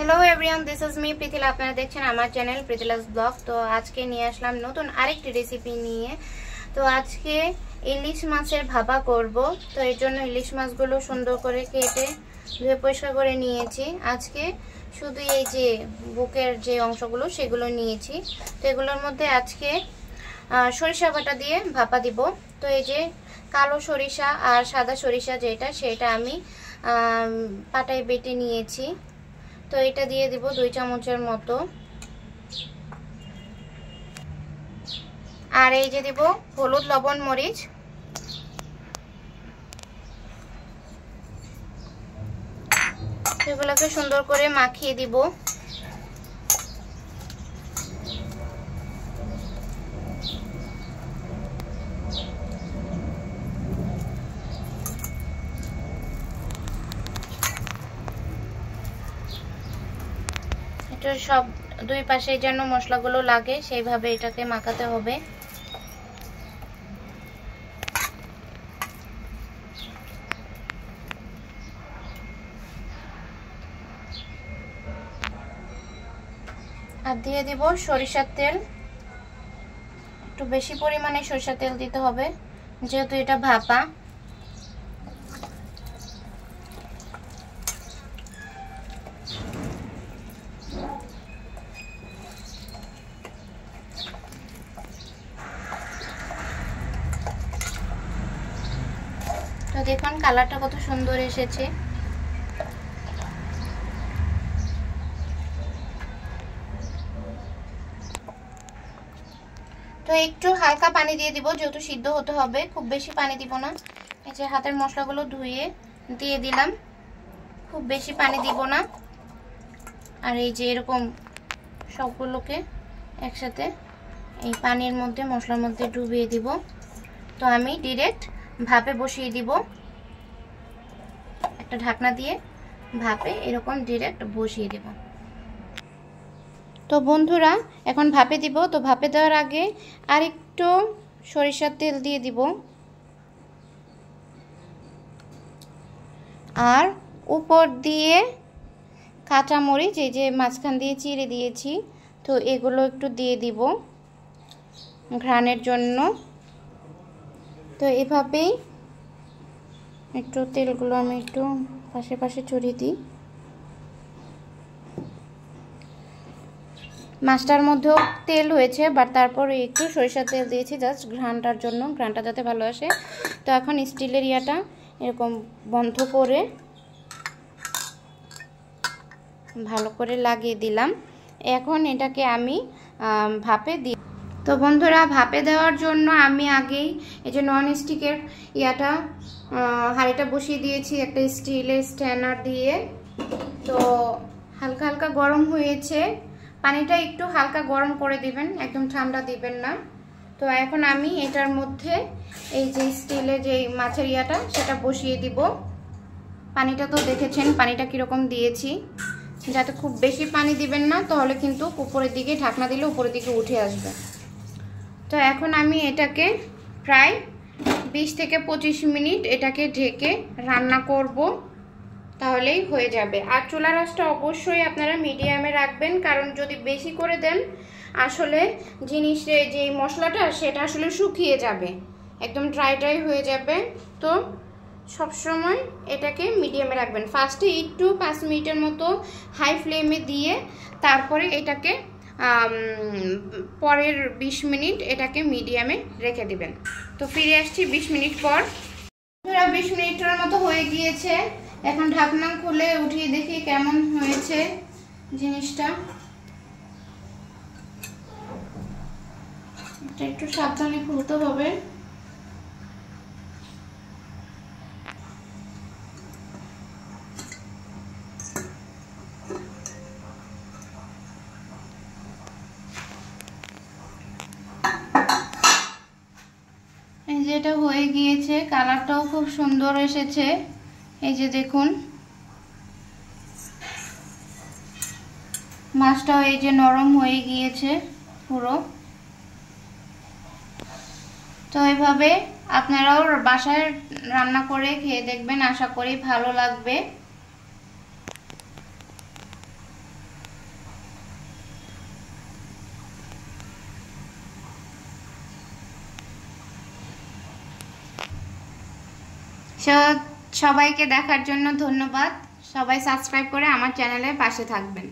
Hello everyone, this is me Pritila. আপনারা দেখছেন আমার চ্যানেল প্রীতিলাস ব্লগ। তো আজকে নিয়ে আসলাম নতুন আরেকটি রেসিপি নিয়ে। তো আজকে ইলিশ মাছের ভাপা করব। তো এর জন্য ইলিশ মাছগুলো সুন্দর করে কেটে ধুয়ে পরিষ্কার করে নিয়েছি। আজকে শুধু এই যে বুকের যে অংশগুলো সেগুলো নিয়েছি। তো এগুলোর মধ্যে আজকে সরিষা বাটা দিয়ে ভাপা দিব। তো এই যে কালো সরিষা আর সাদা সরিষা যেটা সেটা আমি পাটায় বেটে নিয়েছি। তো এটা দিয়ে দিব 2 চামচের মতো। আর এই যে দিব হলুদ, লবণ, মরিচ। এগুলোকে সুন্দর করে মাখিয়ে দিব। এটা সব দুই পাশে যেন মশলাগুলো লাগে সেইভাবে এটাকে মাখাতে হবে। আর দিয়ে দিব সরিষার তেল। একটু বেশি পরিমাণে সরিষার তেল দিতে হবে যেহেতু এটা ভাপা। তো দেখুন কালারটা কত সুন্দর এসেছে। তো একটু হালকা পানি দিয়ে দিব যেহেতু সিদ্ধ হতে হবে, খুব বেশি পানি দিব না। এই যে হাতের মশলাগুলো ধুয়ে দিয়ে দিলাম, খুব বেশি পানি দিব না। আর এই যে এরকম সবগুলোকে একসাথে এই পানির মধ্যে মশলার মধ্যে ডুবিয়ে দিব। তো আমি ডাইরেক্ট ভাপে বসিয়ে দিব, একটা ঢাকনা দিয়ে ভাপে এরকম ডাইরেক্ট বসিয়ে দেব। তো বন্ধুরা এখন ভাপে দিব। তো ভাপে দেওয়ার আগে আরেকটু সরিষার তেল দিয়ে দিব আর উপর দিয়ে কাঁচা মরিচ এই যে মাঝখান দিয়ে চিড়ে দিয়েছি তো এগুলো একটু দিয়ে দিব ঘ্রাণের জন্য। তো এভাবেই একটু তেলগুলো আমি একটু পাশে পাশে ছড়িয়ে দিই। মাছটার মধ্যেও তেল হয়েছে বাট তারপরে একটু সরিষার তেল দিয়েছি জাস্ট ঘ্রাণটার জন্য, ঘ্রাণটা যাতে ভালো আসে। তো এখন স্টিলের ইয়াটা এরকম বন্ধ করে ভালো করে লাগিয়ে দিলাম। এখন এটাকে আমি ভাপে দিই। তো বন্ধুরা ভাপে দেওয়ার জন্য আমি আগেই এই যে নন স্টিকের ইয়াটা হাঁড়িটা বসিয়ে দিয়েছি একটা স্টিলের স্ট্যানার দিয়ে। তো হালকা হালকা গরম হয়েছে, পানিটা একটু হালকা গরম করে দিবেন, একদম ঠান্ডা দিবেন না। তো এখন আমি এটার মধ্যে এই যে স্টিলের যে মাছের ইয়াটা সেটা বসিয়ে দিব। পানিটা তো দেখেছেন পানিটা কীরকম দিয়েছি, যাতে খুব বেশি পানি দিবেন না তাহলে কিন্তু উপরের দিকে ঢাকনা দিলে উপরের দিকে উঠে আসবে। তো এখন আমি এটাকে প্রায় 20 থেকে 25 মিনিট এটাকে ঢেকে রান্না করব, তাহলেই হয়ে যাবে। আর চুলার আঁচটা অবশ্যই আপনারা মিডিয়ামে রাখবেন, কারণ যদি বেশি করে দেন আসলে জিনিসের যে মশলাটা সেটা আসলে শুকিয়ে যাবে, একদম ড্রাই ড্রাই হয়ে যাবে। তো সবসময় এটাকে মিডিয়ামে রাখবেন। ফার্স্টে একটু 5 মিনিটের মতো হাই ফ্লেমে দিয়ে তারপরে এটাকে পরের 20 মিনিট এটাকে মিডিয়ামে রেখে দিবেন। তো ফিরে আসছি 20 মিনিট পর। 20 মিনিটের মতো হয়ে গিয়েছে। এখন ঢাকনা খুলে উঠিয়ে দেখি কেমন হয়েছে জিনিসটা। এটা একটু সাবধানে খুলতে হবে। এই যে এটা হয়ে গিয়েছে, কালারটাও খুব সুন্দর এসেছে। এই যে দেখুন মাছটাও এই যে নরম হয়ে গিয়েছে পুরো। তো এইভাবে আপনারাও বাসায় রান্না করে খেয়ে দেখবেন, আশা করি ভালো লাগবে। সবাইকে দেখার জন্য ধন্যবাদ। সবাই সাবস্ক্রাইব করে আমার চ্যানেলের পাশে থাকবেন।